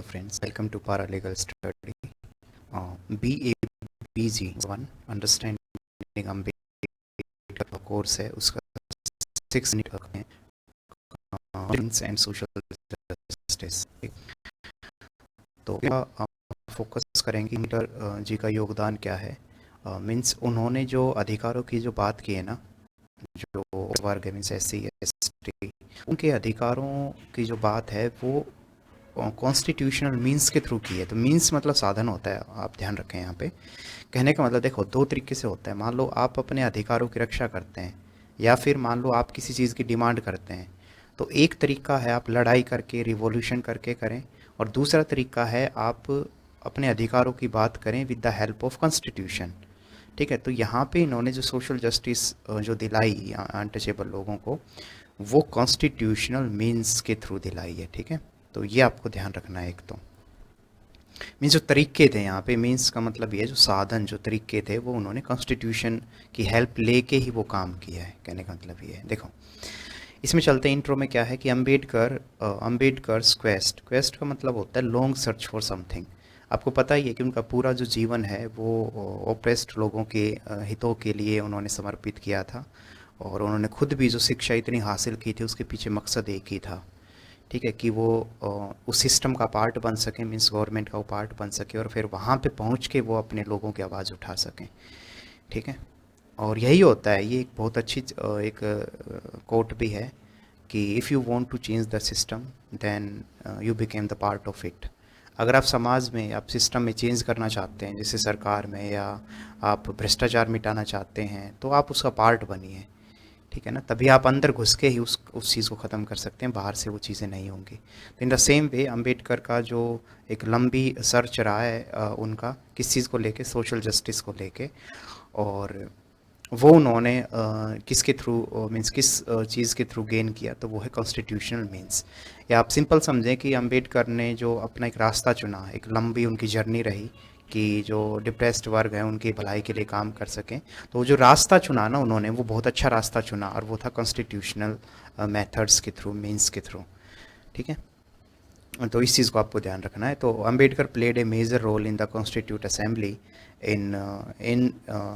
friends, welcome to Paralegal Study. BAPG 1 Understanding Ambedkar का course है, उसका 6 यूनिट है एंड सोशल जस्टिस। तो फोकस करेंगे अम्बेडकर जी का योगदान क्या है। मीन्स उन्होंने जो अधिकारों की जो बात की है ना, जो वर्ग मीन्स SC ST, उनके अधिकारों की जो बात है वो कॉन्स्टिट्यूशनल मीन्स के थ्रू की है। तो मीन्स मतलब साधन होता है, आप ध्यान रखें यहाँ पे। कहने का मतलब देखो, दो तरीके से होता है। मान लो आप अपने अधिकारों की रक्षा करते हैं, या फिर मान लो आप किसी चीज़ की डिमांड करते हैं। तो एक तरीका है आप लड़ाई करके, रिवॉल्यूशन करके करें, और दूसरा तरीका है आप अपने अधिकारों की बात करें with the help of constitution. ठीक है, तो यहाँ पे इन्होंने जो सोशल जस्टिस जो दिलाई अनटचेबल लोगों को, वो कॉन्स्टिट्यूशनल मीन्स के थ्रू दिलाई है। ठीक है, तो ये आपको ध्यान रखना है। एक तो मीन्स जो तरीके थे यहाँ पे, मीन्स का मतलब ये जो साधन जो तरीके थे वो उन्होंने कॉन्स्टिट्यूशन की हेल्प लेके ही वो काम किया है। कहने का मतलब ये है। देखो इसमें चलते हैं। इंट्रो में क्या है कि अम्बेडकर्स क्वेस्ट का मतलब होता है लॉन्ग सर्च फॉर समथिंग। आपको पता ही है कि उनका पूरा जो जीवन है वो ओप्रेस्ड लोगों के हितों के लिए उन्होंने समर्पित किया था, और उन्होंने खुद भी जो शिक्षा इतनी हासिल की थी उसके पीछे मकसद एक ही था। ठीक है, कि वो उस सिस्टम का पार्ट बन सकें, मीन्स गवर्नमेंट का वो पार्ट बन सके, और फिर वहाँ पे पहुँच के वो अपने लोगों की आवाज़ उठा सकें। ठीक है, और यही होता है। ये एक बहुत अच्छी एक कोट भी है कि if you want to change the system then you became the part of it. अगर आप समाज में, आप सिस्टम में चेंज करना चाहते हैं, जैसे सरकार में, या आप भ्रष्टाचार मिटाना चाहते हैं, तो आप उसका पार्ट बनिए। ठीक है ना, तभी आप अंदर घुस के ही उस चीज़ को ख़त्म कर सकते हैं, बाहर से वो चीज़ें नहीं होंगी। तो in the same way Ambedkar का जो एक लंबी सर्च रहा है उनका किस चीज़ को लेके, सोशल जस्टिस को लेके, और वो उन्होंने किसके थ्रू मीन्स किस चीज़ के थ्रू गेन किया, तो वो है कॉन्स्टिट्यूशनल मीन्स। या आप सिंपल समझें कि अम्बेडकर ने जो अपना एक रास्ता चुना, एक लंबी उनकी जर्नी रही कि जो डिप्रेस्ड वर्ग हैं उनकी भलाई के लिए काम कर सकें। तो वो जो रास्ता चुना ना उन्होंने, वो बहुत अच्छा रास्ता चुना, और वो था कॉन्स्टिट्यूशनल मेथड्स के थ्रू, मीन्स के थ्रू। ठीक है, तो इस चीज़ को आपको ध्यान रखना है। तो Ambedkar played a major role in the constitute assembly in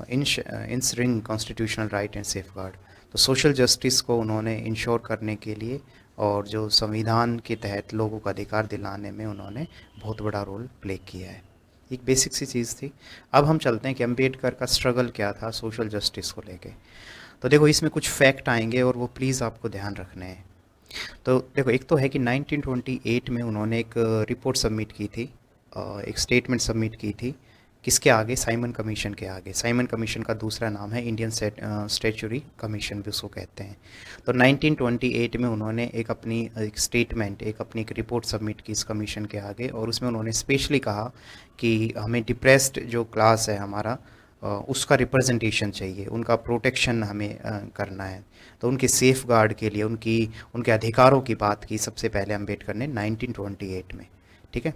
ensuring constitutional right and safeguard. तो सोशल जस्टिस को उन्होंने इंश्योर करने के लिए, और जो संविधान के तहत लोगों को अधिकार दिलाने में उन्होंने बहुत बड़ा रोल प्ले किया है। एक बेसिक सी चीज़ थी। अब हम चलते हैं कि अम्बेडकर का स्ट्रगल क्या था सोशल जस्टिस को लेके। तो देखो इसमें कुछ फैक्ट आएंगे और वो प्लीज़ आपको ध्यान रखने हैं। तो देखो, एक तो है कि 1928 में उन्होंने एक रिपोर्ट सबमिट की थी, एक स्टेटमेंट सबमिट की थी। किसके आगे? साइमन कमीशन के आगे। साइमन कमीशन का दूसरा नाम है इंडियन स्टैट्यूटरी कमीशन भी उसको कहते हैं। तो 1928 में उन्होंने एक अपनी एक स्टेटमेंट, एक अपनी एक रिपोर्ट सबमिट की इस कमीशन के आगे, और उसमें उन्होंने स्पेशली कहा कि हमें डिप्रेस्ड जो क्लास है हमारा, उसका रिप्रेजेंटेशन चाहिए, उनका प्रोटेक्शन हमें करना है। तो उनके सेफ गार्ड के लिए, उनके अधिकारों की बात की सबसे पहले अम्बेडकर ने 1928 में। ठीक है,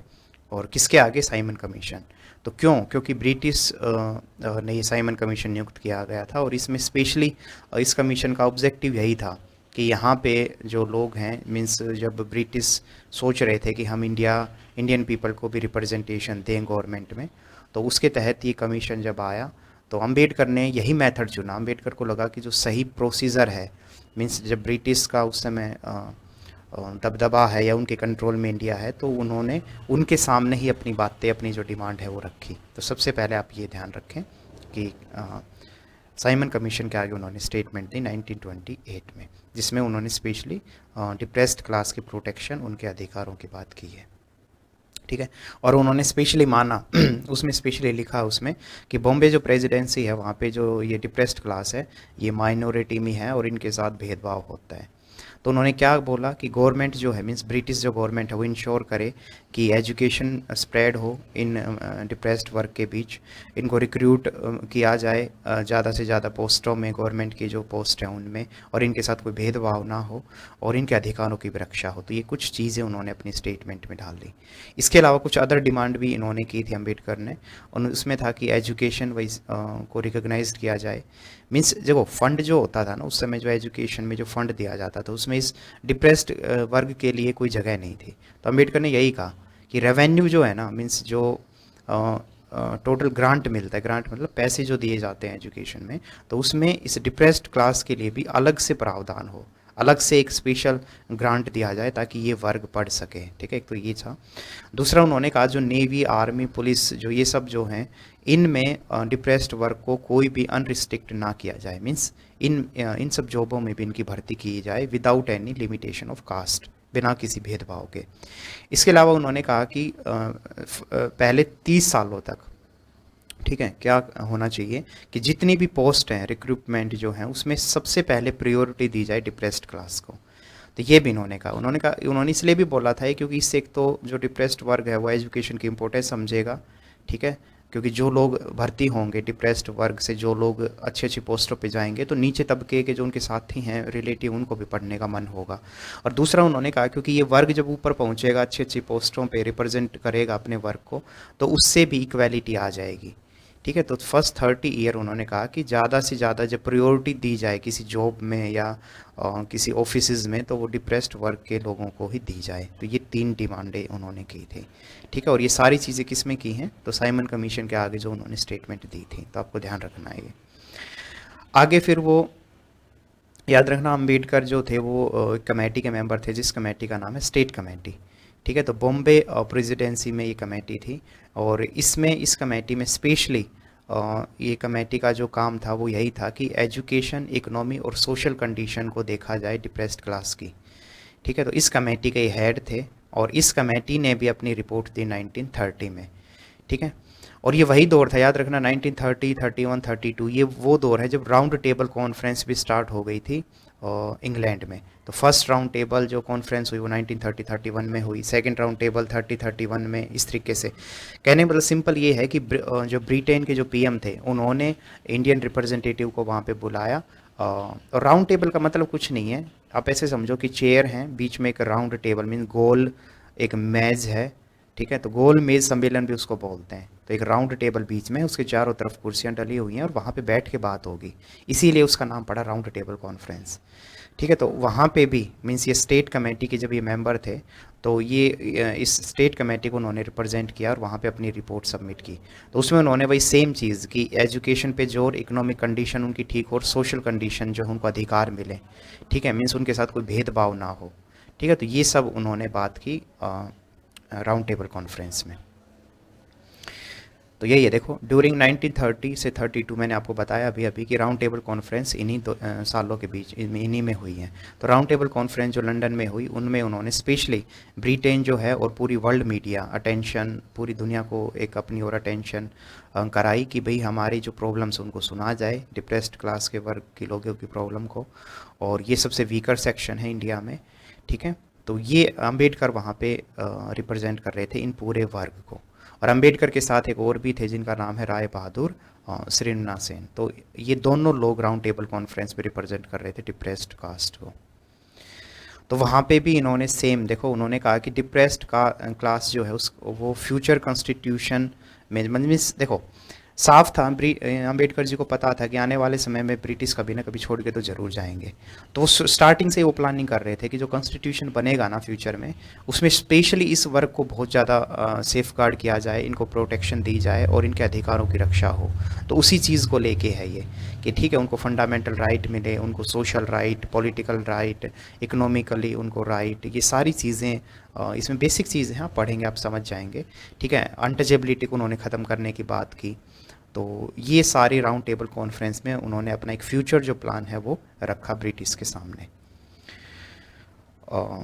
और किसके आगे? Simon commission. तो क्योंकि ब्रिटिश ने ये साइमन कमीशन नियुक्त किया गया था, और इसमें स्पेशली इस कमीशन का ऑब्जेक्टिव यही था कि यहाँ पे जो लोग हैं, मीन्स जब ब्रिटिश सोच रहे थे कि हम इंडियन पीपल को भी रिप्रेजेंटेशन दें गवर्नमेंट में, तो उसके तहत ये कमीशन जब आया तो अम्बेडकर ने यही मेथड चुना। अम्बेडकर को लगा कि जो सही प्रोसीजर है, मीन्स जब ब्रिटिश का उस समय दबदबा है या उनके कंट्रोल में इंडिया है, तो उन्होंने उनके सामने ही अपनी बातें, अपनी जो डिमांड है वो रखी। तो सबसे पहले आप ये ध्यान रखें कि साइमन कमीशन के आगे उन्होंने स्टेटमेंट दी 1928 में, जिसमें उन्होंने स्पेशली डिप्रेस्ड क्लास की प्रोटेक्शन, उनके अधिकारों की बात की है। ठीक है, और उन्होंने स्पेशली माना उसमें स्पेशली लिखा उसमें कि बॉम्बे जो प्रेसिडेंसी है वहाँ पे जो ये डिप्रेस्ड क्लास है, ये माइनॉरिटी में है और इनके साथ भेदभाव होता है। तो उन्होंने क्या बोला कि गवर्नमेंट जो है, मीन्स ब्रिटिश जो गवर्नमेंट है, वो इंश्योर करे कि एजुकेशन स्प्रेड हो इन डिप्रेस्ड वर्ग के बीच, इनको रिक्रूट किया जाए ज़्यादा से ज़्यादा पोस्टों में, गवर्नमेंट की जो पोस्ट हैं उनमें, और इनके साथ कोई भेदभाव ना हो, और इनके अधिकारों की भी रक्षा हो। तो ये कुछ चीज़ें उन्होंने अपनी स्टेटमेंट में डाल दी। इसके अलावा कुछ अदर डिमांड भी इन्होंने की थी अम्बेडकर ने, और उसमें था कि एजुकेशन वाइज को रिकॉग्नाइज किया जाए। मीन्स देखो, फंड जो होता था ना उस समय, जो एजुकेशन में जो फंड दिया जाता था, उसमें इस डिप्रेस्ड वर्ग के लिए कोई जगह नहीं थी। तो अम्बेडकर ने यही कहा कि रेवेन्यू जो है ना, मीन्स जो टोटल ग्रांट मिलता है, ग्रांट मतलब पैसे जो दिए जाते हैं एजुकेशन में, तो उसमें इस डिप्रेस्ड क्लास के लिए भी अलग से प्रावधान हो, अलग से एक स्पेशल ग्रांट दिया जाए ताकि ये वर्ग पढ़ सके। ठीक है, एक तो ये था। दूसरा उन्होंने कहा जो नेवी, आर्मी, पुलिस, जो ये सब जो हैं, इनमें डिप्रेस्ड वर्ग को कोई भी अनरिस्ट्रिक्ट ना किया जाए, मीन्स इन सब जॉबों में भी इनकी भर्ती की जाए without any limitation of caste, बिना किसी भेदभाव के। इसके अलावा उन्होंने कहा कि पहले 30 सालों तक, ठीक है, क्या होना चाहिए कि जितनी भी पोस्ट हैं, रिक्रूटमेंट जो है, उसमें सबसे पहले प्रायोरिटी दी जाए डिप्रेस्ड क्लास को। तो ये भी उन्होंने इसलिए भी बोला था क्योंकि इससे एक तो जो डिप्रेस्ड वर्ग है वो एजुकेशन की इंपॉर्टेंस समझेगा। ठीक है, क्योंकि जो लोग भर्ती होंगे डिप्रेस्ड वर्ग से, जो लोग अच्छी अच्छी पोस्टों पे जाएंगे, तो नीचे तबके के जो उनके साथी हैं, रिलेटिव, उनको भी पढ़ने का मन होगा। और दूसरा उन्होंने कहा क्योंकि ये वर्ग जब ऊपर पहुंचेगा, अच्छी अच्छी पोस्टों पे रिप्रेजेंट करेगा अपने वर्ग को, तो उससे भी इक्वालिटी आ जाएगी। ठीक है, तो फर्स्ट 30 ईयर उन्होंने कहा कि ज़्यादा से ज़्यादा जब प्रायोरिटी दी जाए किसी जॉब में या किसी ऑफिसेज में, तो वो डिप्रेस्ड वर्ग के लोगों को ही दी जाए। तो ये 3 डिमांडें उन्होंने की थी। ठीक है, और ये सारी चीज़ें किस में की हैं, तो साइमन कमीशन के आगे जो उन्होंने स्टेटमेंट दी थी, तो आपको ध्यान रखना है ये। आगे फिर वो याद रखना, अम्बेडकर जो थे वो कमेटी के मेंबर थे, जिस कमेटी का नाम है स्टेट कमेटी। ठीक है, तो बॉम्बे प्रेसिडेंसी में ये कमेटी थी, और इस कमेटी में स्पेशली ये कमेटी का जो काम था वो यही था कि एजुकेशन, इकोनॉमी और सोशल कंडीशन को देखा जाए डिप्रेस्ड क्लास की। ठीक है, तो इस कमेटी के हेड थे, और इस कमेटी ने भी अपनी रिपोर्ट दी 1930 में। ठीक है, और ये वही दौर था, याद रखना, 1930, 31, 32, ये वो दौर है जब राउंड टेबल कॉन्फ्रेंस भी स्टार्ट हो गई थी इंग्लैंड में। तो फर्स्ट राउंड टेबल जो कॉन्फ्रेंस हुई वो 1930-31 में हुई, सेकंड राउंड टेबल 30-31 में। इस तरीके से कहने मतलब सिंपल ये है कि जो ब्रिटेन के जो पीएम थे, उन्होंने इंडियन रिप्रेजेंटेटिव को वहाँ पे बुलाया। और राउंड टेबल का मतलब कुछ नहीं है, आप ऐसे समझो कि चेयर हैं, बीच में एक राउंड टेबल, मीन गोल एक मेज है। ठीक है, तो गोल मेज सम्मेलन भी उसको बोलते हैं। तो एक राउंड टेबल बीच में, उसके चारों तरफ कुर्सियां डली हुई हैं, और वहाँ पे बैठ के बात होगी, इसीलिए उसका नाम पड़ा राउंड टेबल कॉन्फ्रेंस। ठीक है, तो वहाँ पे भी मीन्स ये स्टेट कमेटी के जब ये मेंबर थे, तो ये इस स्टेट कमेटी को उन्होंने रिप्रेजेंट किया और वहाँ पे अपनी रिपोर्ट सबमिट की। तो उसमें उन्होंने वही सेम चीज़ कि एजुकेशन पे जोर, इकोनॉमिक कंडीशन उनकी ठीक हो, और सोशल कंडीशन जो उनको अधिकार मिले। ठीक है, मीन्स उनके साथ कोई भेदभाव ना हो। ठीक है, तो ये सब उन्होंने बात की राउंड टेबल कॉन्फ्रेंस में। तो यही है, देखो, ड्यूरिंग 1930 से 32 मैंने आपको बताया अभी अभी कि राउंड टेबल कॉन्फ्रेंस इन्हीं सालों के बीच इन्हीं में हुई है। तो राउंड टेबल कॉन्फ्रेंस जो लंदन में हुई, उनमें उन्होंने स्पेशली ब्रिटेन जो है और पूरी वर्ल्ड मीडिया अटेंशन, पूरी दुनिया को एक अपनी और अटेंशन कराई कि भाई हमारी जो प्रॉब्लम्स उनको सुना जाए, डिप्रेस्ड क्लास के वर्ग के लोगों की प्रॉब्लम को, और ये सबसे वीकर सेक्शन है इंडिया में। ठीक है, तो ये अम्बेडकर वहाँ पे रिप्रेजेंट कर रहे थे इन पूरे वर्ग को। और अम्बेडकर के साथ एक और भी थे जिनका नाम है राय बहादुर श्रीनिवासन। तो ये दोनों लोग राउंड टेबल कॉन्फ्रेंस में रिप्रेजेंट कर रहे थे डिप्रेस्ड कास्ट को। तो वहाँ पे भी इन्होंने सेम, देखो, उन्होंने कहा कि डिप्रेस्ड का क्लास जो है उस वो फ्यूचर कॉन्स्टिट्यूशन में, मीन्स देखो, साफ था, अम्बेडकर जी को पता था कि आने वाले समय में ब्रिटिश कभी ना कभी छोड़ के तो ज़रूर जाएंगे। तो स्टार्टिंग से वो प्लानिंग कर रहे थे कि जो कॉन्स्टिट्यूशन बनेगा ना फ्यूचर में, उसमें स्पेशली इस वर्ग को बहुत ज़्यादा सेफ गार्ड किया जाए, इनको प्रोटेक्शन दी जाए और इनके अधिकारों की रक्षा हो। तो उसी चीज़ को लेके है ये कि ठीक है, उनको फंडामेंटल राइट मिले, उनको social right, political right, economically उनको राइट, ये सारी चीज़ें इसमें बेसिक चीज़ें हैं, आप पढ़ेंगे आप समझ जाएंगे। ठीक है, अनटचेबिलिटी को उन्होंने ख़त्म करने की बात की। तो ये सारी राउंड टेबल कॉन्फ्रेंस में उन्होंने अपना एक फ्यूचर जो प्लान है वो रखा ब्रिटिश के सामने।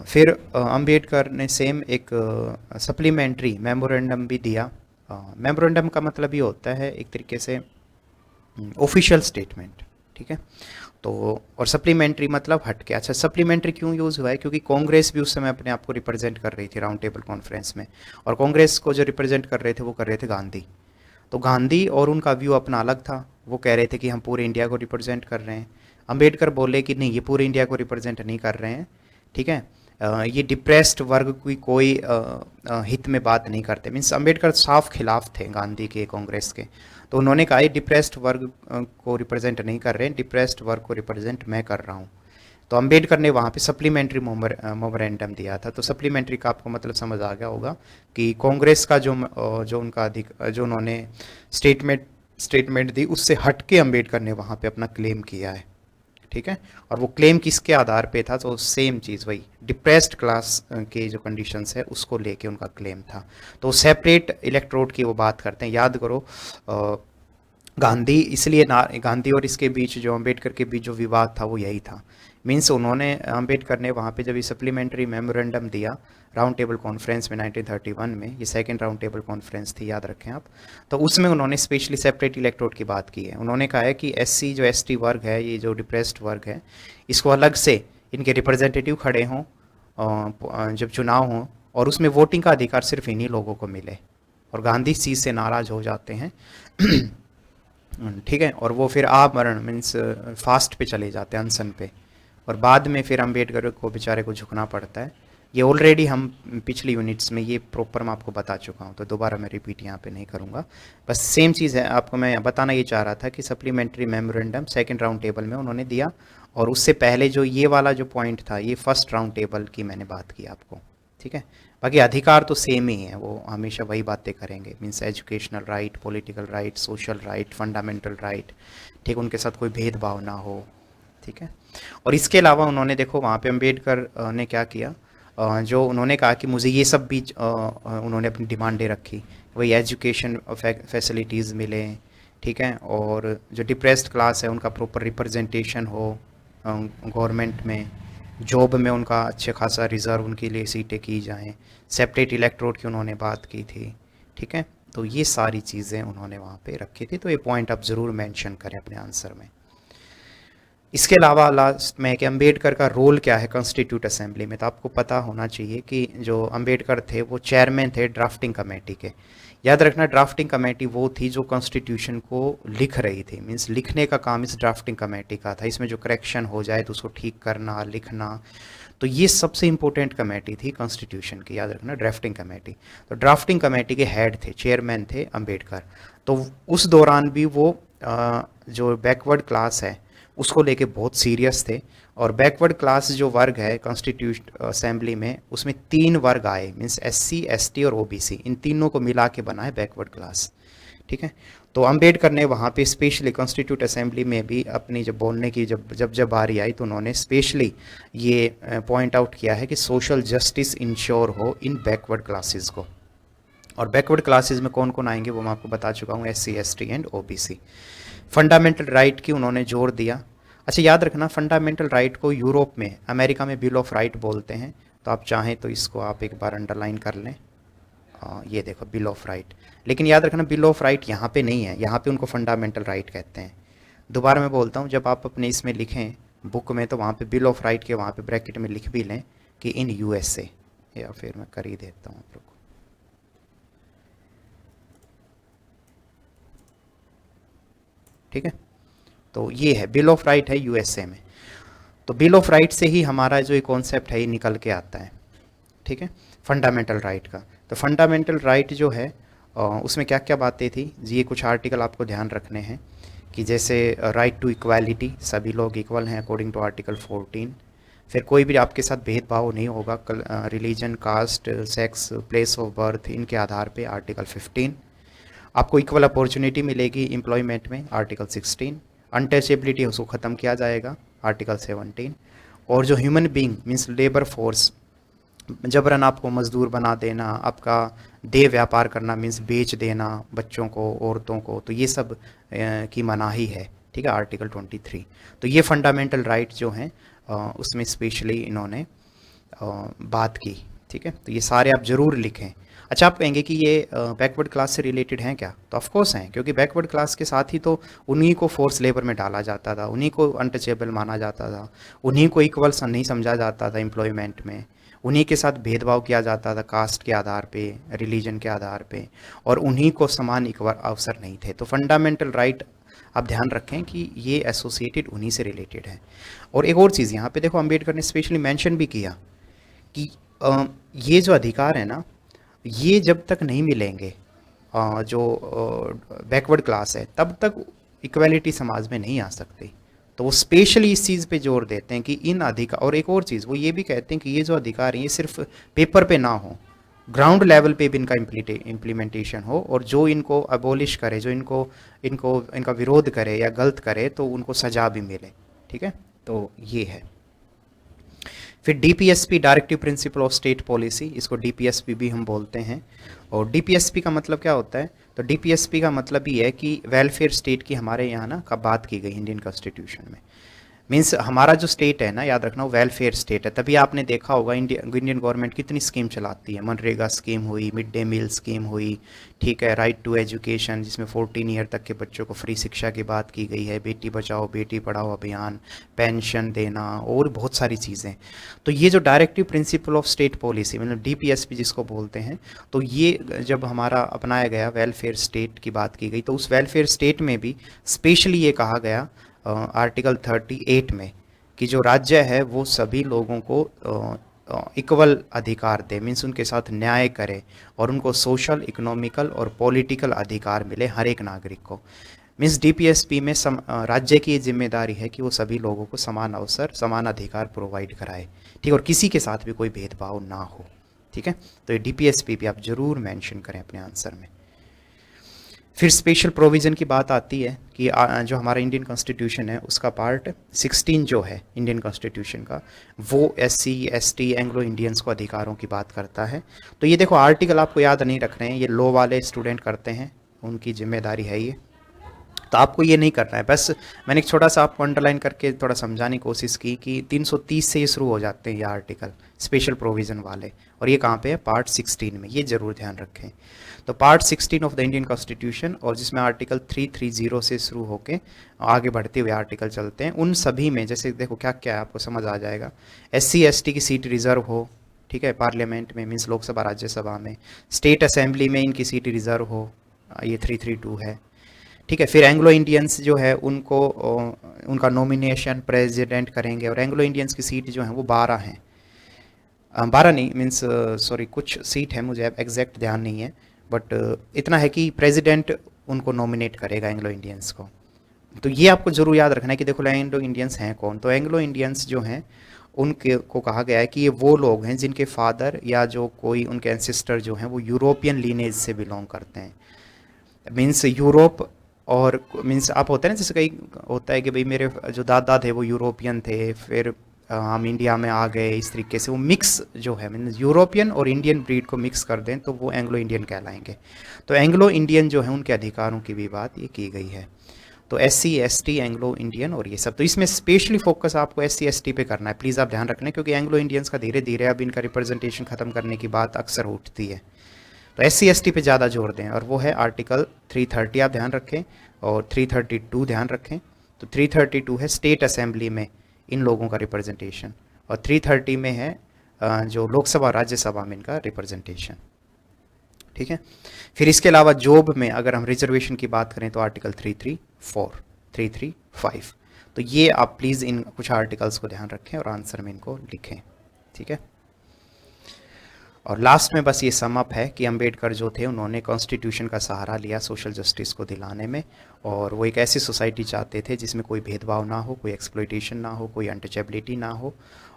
फिर अंबेडकर ने सेम एक सप्लीमेंट्री मेमोरेंडम भी दिया। मेमोरेंडम का मतलब ये होता है एक तरीके से ऑफिशियल स्टेटमेंट। ठीक है, तो और सप्लीमेंट्री मतलब हट के। अच्छा, सप्लीमेंट्री क्यों यूज़ हुआ है? क्योंकि कांग्रेस भी उस समय अपने आप को रिप्रेजेंट कर रही थी राउंड टेबल कॉन्फ्रेंस में, और कांग्रेस को जो रिप्रेजेंट कर रहे थे वो कर रहे थे गांधी। तो गांधी और उनका व्यू अपना अलग था, वो कह रहे थे कि हम पूरे इंडिया को रिप्रेजेंट कर रहे हैं। अंबेडकर बोले कि नहीं, ये पूरे इंडिया को रिप्रेजेंट नहीं कर रहे हैं। ठीक है, ये डिप्रेस्ड वर्ग की कोई हित में बात नहीं करते। मीन्स अंबेडकर साफ खिलाफ थे गांधी के, कांग्रेस के। तो उन्होंने कहा ये डिप्रेस्ड वर्ग को रिप्रेजेंट नहीं कर रहे हैं, डिप्रेस्ड वर्ग को रिप्रेजेंट मैं कर रहा हूँ। तो अंबेडकर ने वहाँ पे सप्लीमेंट्री मोमरेंडम दिया था। तो सप्लीमेंट्री का आपको मतलब समझ आ गया होगा कि कांग्रेस का जो उनका जो उन्होंने स्टेटमेंट दी उससे हट के अंबेडकर ने वहाँ पे अपना क्लेम किया है, ठीक है। और वो क्लेम किसके आधार पे था, तो सेम चीज़ वही डिप्रेस्ड क्लास के जो कंडीशंस है उसको लेके उनका क्लेम था। तो सेपरेट इलेक्ट्रोड की वो बात करते हैं। याद करो गांधी इसलिए ना, गांधी और इसके बीच जो अंबेडकर के बीच जो विवाद था वो यही था। मीन्स उन्होंने अंबेडकर ने वहाँ पे जब ये सप्लीमेंट्री मेमोरेंडम दिया राउंड टेबल कॉन्फ्रेंस में 1931 में, ये सेकंड राउंड टेबल कॉन्फ्रेंस थी याद रखें आप, तो उसमें उन्होंने स्पेशली सेपरेट इलेक्ट्रोड की बात की है। उन्होंने कहा है कि एससी जो एसटी वर्ग है, ये जो डिप्रेस्ड वर्ग है, इसको अलग से इनके रिप्रेजेंटेटिव खड़े हों जब चुनाव हों, और उसमें वोटिंग का अधिकार सिर्फ इन्हीं लोगों को मिले। और गांधी इस चीज़ से नाराज़ हो जाते हैं ठीक है। और वो फिर आमरण मीन्स फास्ट पे चले जाते हैं, अनशन पे, और बाद में फिर अंबेडकर को बेचारे को झुकना पड़ता है। ये ऑलरेडी हम पिछली यूनिट्स में ये प्रॉपर मैं आपको बता चुका हूँ, तो दोबारा मैं रिपीट यहाँ पे नहीं करूँगा। बस सेम चीज़ है, आपको मैं बताना ये चाह रहा था कि supplementary memorandum second round table में उन्होंने दिया, और उससे पहले जो ये वाला जो पॉइंट था ये फर्स्ट राउंड टेबल की मैंने बात की आपको, ठीक है। बाकी अधिकार तो सेम ही है, वो हमेशा वही बातें करेंगे, means educational right, political right, social right, fundamental right, ठीक, उनके साथ कोई भेदभाव ना हो, ठीक है। और इसके अलावा उन्होंने देखो वहाँ पे अंबेडकर ने क्या किया, जो उन्होंने कहा कि मुझे ये सब भी उन्होंने अपनी डिमांडें रखी, वही एजुकेशन फैसिलिटीज़ मिलें, ठीक है, और जो डिप्रेस्ड क्लास है उनका प्रॉपर रिप्रेजेंटेशन हो गवर्नमेंट में, जॉब में उनका अच्छे खासा रिज़र्व उनके लिए सीटें की जाएं, सेपरेट इलेक्ट्रोड की उन्होंने बात की थी, ठीक है। तो ये सारी चीज़ें उन्होंने वहाँ पे रखी थी, तो ये पॉइंट आप ज़रूर मेंशन करें अपने आंसर में। इसके अलावा लास्ट में कि अंबेडकर का रोल क्या है कॉन्स्टिट्यूट असेंबली में, तो आपको पता होना चाहिए कि जो अंबेडकर थे वो चेयरमैन थे ड्राफ्टिंग कमेटी के। याद रखना ड्राफ्टिंग कमेटी वो थी जो कॉन्स्टिट्यूशन को लिख रही थी, मीन्स लिखने का काम इस ड्राफ्टिंग कमेटी का था। इसमें जो करेक्शन हो जाए तो उसको ठीक करना, लिखना, तो ये सबसे इंपॉर्टेंट कमेटी थी कॉन्स्टिट्यूशन की, याद रखना ड्राफ्टिंग कमेटी। तो ड्राफ्टिंग कमेटी के हेड थे, चेयरमैन थे अंबेडकर। तो उस दौरान भी वो जो बैकवर्ड क्लास है उसको लेके बहुत सीरियस थे। और बैकवर्ड क्लास जो वर्ग है कॉन्स्टिट्यूट असेंबली में, उसमें 3 वर्ग आए, मीन्स एससी, एसटी और ओबीसी, इन तीनों को मिला के बना है बैकवर्ड क्लास, ठीक है। तो अंबेडकर ने वहाँ पे स्पेशली कॉन्स्टिट्यूट असेंबली में भी अपनी जब बोलने की जब बारी आई तो उन्होंने स्पेशली ये पॉइंट आउट किया है कि सोशल जस्टिस इंश्योर हो इन बैकवर्ड क्लासेस को। और बैकवर्ड क्लासेस में कौन कौन आएंगे वो मैं आपको बता चुका हूँ, SC, ST and OBC. Fundamental right की उन्होंने जोर दिया। अच्छा याद रखना फंडामेंटल राइट को यूरोप में, अमेरिका में बिल ऑफ राइट बोलते हैं, तो आप चाहें तो इसको आप एक बार अंडरलाइन कर लें, ये देखो बिल ऑफ राइट। लेकिन याद रखना बिल ऑफ राइट यहाँ पे नहीं है, यहाँ पे उनको फंडामेंटल राइट कहते हैं। दोबारा मैं बोलता हूँ, जब आप अपने इसमें लिखें बुक में तो वहाँ पे बिल ऑफ राइट के वहाँ पे ब्रैकेट में लिख भी लें कि इन यूएसए, या फिर मैं कर ही देता हूँ आप लोग को, ठीक है। तो ये है बिल ऑफ राइट है यूएसए में। तो बिल ऑफ राइट से ही हमारा जो ये कॉन्सेप्ट है ये निकल के आता है, ठीक है, फंडामेंटल राइट का। तो फंडामेंटल राइट जो है उसमें क्या क्या बातें थी, ये कुछ आर्टिकल आपको ध्यान रखने हैं कि जैसे राइट टू इक्वालिटी, सभी लोग इक्वल हैं अकॉर्डिंग टू आर्टिकल 14। फिर कोई भी आपके साथ भेदभाव नहीं होगा religion, caste, sex, place of birth, इनके आधार पे आर्टिकल 15। आपको इक्वल अपॉर्चुनिटी मिलेगी एम्प्लॉयमेंट में, आर्टिकल 16। अनटचेबिलिटी उसको ख़त्म किया जाएगा, आर्टिकल 17। और जो human being means labour force, जबरन आपको मजदूर बना देना, आपका देह व्यापार करना मीन्स बेच देना बच्चों को, औरतों को, तो ये सब की मनाही है, ठीक है, आर्टिकल 23। तो ये फंडामेंटल राइट जो हैं उसमें स्पेशली इन्होंने बात की, ठीक है। तो ये सारे आप ज़रूर लिखें। अच्छा आप कहेंगे कि ये बैकवर्ड क्लास से रिलेटेड हैं क्या, तो ऑफ कोर्स हैं, क्योंकि बैकवर्ड क्लास के साथ ही तो उन्हीं को फोर्स लेबर में डाला जाता था, उन्हीं को अनटचेबल माना जाता था, उन्हीं को इक्वल नहीं समझा जाता था एम्प्लॉयमेंट में, उन्हीं के साथ भेदभाव किया जाता था कास्ट के आधार पे, रिलीजन के आधार पे, और उन्हीं को समान इक्वल अवसर नहीं थे। तो फंडामेंटल राइट आप ध्यान रखें कि ये एसोसिएटेड उन्हीं से रिलेटेड है। और एक और चीज़ यहाँ पे देखो अंबेडकर ने स्पेशली मेंशन भी किया कि ये जो अधिकार है ना, ये जब तक नहीं मिलेंगे जो बैकवर्ड क्लास है तब तक इक्वालिटी समाज में नहीं आ सकती। तो वो स्पेशली इस चीज़ पे जोर देते हैं कि इन अधिकार, और एक और चीज़ वो ये भी कहते हैं कि ये जो अधिकार है ये सिर्फ पेपर पे ना हो, ग्राउंड लेवल पे भी इनका इम्प्लीमेंटेशन हो, और जो इनको अबोलिश करे, जो इनको इनको इनका विरोध करे या गलत करे तो उनको सजा भी मिले। ठीक है, तो ये है। फिर DPSP, directive principle of state policy, इसको डीपीएसपी भी हम बोलते हैं। और डीपीएसपी का मतलब क्या होता है? तो डीपीएसपी का मतलब ये है कि वेलफेयर स्टेट की हमारे यहाँ ना का बात की गई इंडियन कॉन्स्टिट्यूशन में। मीन्स हमारा जो स्टेट है ना, याद रखना, वो वेलफेयर स्टेट है। तभी आपने देखा होगा इंडियन गवर्नमेंट कितनी स्कीम चलाती है। मनरेगा स्कीम हुई, मिड डे मील स्कीम हुई, ठीक है, राइट टू एजुकेशन जिसमें 14 ईयर तक के बच्चों को फ्री शिक्षा की बात की गई है, बेटी बचाओ बेटी पढ़ाओ अभियान, पेंशन देना, और बहुत सारी चीज़ें। तो ये जो directive principle of state policy मतलब डीपीएसपी जिसको बोलते हैं, तो ये जब हमारा अपनाया गया, वेलफेयर स्टेट की बात की गई, तो उस वेलफेयर स्टेट में भी स्पेशली ये कहा गया आर्टिकल 38 में कि जो राज्य है वो सभी लोगों को इक्वल अधिकार दे, मीन्स उनके साथ न्याय करे, और उनको सोशल, इकोनॉमिकल और पॉलिटिकल अधिकार मिले हर एक नागरिक को। मीन्स डीपीएसपी में राज्य की ये जिम्मेदारी है कि वो सभी लोगों को समान अवसर, समान अधिकार प्रोवाइड कराए, ठीक, और किसी के साथ भी कोई भेदभाव ना हो। ठीक है, तो ये डीपीएसपी भी आप जरूर मेंशन करें अपने आंसर में। फिर स्पेशल प्रोविज़न की बात आती है कि जो हमारा इंडियन कॉन्स्टिट्यूशन है उसका पार्ट 16 जो है इंडियन कॉन्स्टिट्यूशन का, वो एससी, एसटी, एंग्लो इंडियंस को अधिकारों की बात करता है। तो ये देखो आर्टिकल आपको याद नहीं रख रहे हैं, ये लॉ वाले स्टूडेंट करते हैं, उनकी जिम्मेदारी है ये, तो आपको ये नहीं करना है। बस मैंने एक छोटा सा आपको अंडरलाइन करके थोड़ा समझाने की कोशिश की कि 330 से ये शुरू हो जाते हैं ये आर्टिकल स्पेशल प्रोविज़न वाले, और ये कहाँ पे है? पार्ट 16 में, ये ज़रूर ध्यान रखें। तो part 16 of the Indian constitution, और जिसमें आर्टिकल 330 से शुरू होके आगे बढ़ते हुए आर्टिकल चलते हैं, उन सभी में जैसे देखो क्या क्या है, आपको समझ आ जाएगा। एससी एसटी की सीट रिजर्व हो, ठीक है, पार्लियामेंट में, मीन्स लोकसभा राज्यसभा में, स्टेट असेंबली में इनकी सीट रिजर्व हो, ये 332 है। ठीक है, फिर एंग्लो इंडियंस जो है उनको उनका नॉमिनेशन प्रेसिडेंट करेंगे, और एंग्लो इंडियंस की सीट जो है वो 12 हैं, 12 नहीं, मीन्स सॉरी कुछ सीट है, मुझे एग्जैक्ट ध्यान नहीं है, बट इतना है कि प्रेसिडेंट उनको नॉमिनेट करेगा एंग्लो इंडियंस को। तो ये आपको जरूर याद रखना है कि देखो एंग्लो इंडियंस हैं कौन। तो एंग्लो इंडियंस जो हैं उनके को कहा गया है कि ये वो लोग हैं जिनके फादर या जो कोई उनके एंसेस्टर जो हैं वो यूरोपियन लीनेज से बिलोंग करते हैं। मीन्स यूरोप, और मीन्स आप होते हैं ना, जैसे कई होता है कि भाई मेरे जो दादा थे वो यूरोपियन थे, फिर हम इंडिया में आ गए, इस तरीके से वो मिक्स जो है मीन्स यूरोपियन और इंडियन ब्रीड को मिक्स कर दें तो वो एंग्लो इंडियन कहलाएंगे। तो एंग्लो इंडियन जो है उनके अधिकारों की भी बात ये की गई है। तो एससी, एसटी, एंग्लो इंडियन और ये सब, तो इसमें स्पेशली फोकस आपको एससी एसटी पे करना है, प्लीज़ आप ध्यान रखना, क्योंकि एंग्लो इंडियंस का धीरे धीरे अब इनका रिप्रेजेंटेशन खत्म करने की बात अक्सर उठती है। तो एससी एसटी पे ज़्यादा जोर दें, और वो है आर्टिकल 330 आप ध्यान रखें, और 332 ध्यान रखें। तो 332 है स्टेट असेंबली में इन लोगों का रिप्रेजेंटेशन, और 330 में है जो लोकसभा राज्यसभा में इनका रिप्रेजेंटेशन। ठीक है, फिर इसके अलावा जॉब में अगर हम रिजर्वेशन की बात करें तो आर्टिकल 334, 335। तो ये आप प्लीज़ इन कुछ आर्टिकल्स को ध्यान रखें और आंसर में इनको लिखें। ठीक है, और लास्ट में बस ये सम अप है कि अंबेडकर जो थे उन्होंने कॉन्स्टिट्यूशन का सहारा लिया सोशल जस्टिस को दिलाने में, और वो एक ऐसी सोसाइटी चाहते थे जिसमें कोई भेदभाव ना हो, कोई एक्सप्लॉइटेशन ना हो, कोई अनटचेबिलिटी ना हो।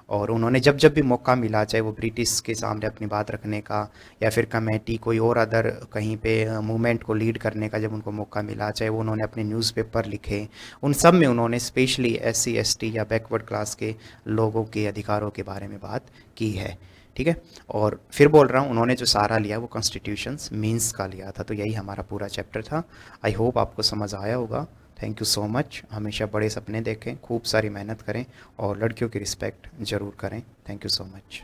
और उन्होंने जब जब भी मौका मिला, चाहे वो ब्रिटिश के सामने अपनी बात रखने का या फिर कमेटी कोई और अदर कहीं पे मूवमेंट को लीड करने का जब उनको मौका मिला, चाहे वो उन्होंने अपने न्यूज़पेपर लिखे, उन सब में उन्होंने स्पेशली एससी एसटी या बैकवर्ड क्लास के लोगों के अधिकारों के बारे में बात की है। ठीक है, और फिर बोल रहा हूँ उन्होंने जो सहारा लिया वो कॉन्स्टिट्यूशंस मीन्स का लिया था। तो यही हमारा पूरा चैप्टर था। आई होप आपको समझ आया होगा। Thank you so much. हमेशा बड़े सपने देखें, खूब सारी मेहनत करें, और लड़कियों की रिस्पेक्ट ज़रूर करें। Thank you so much.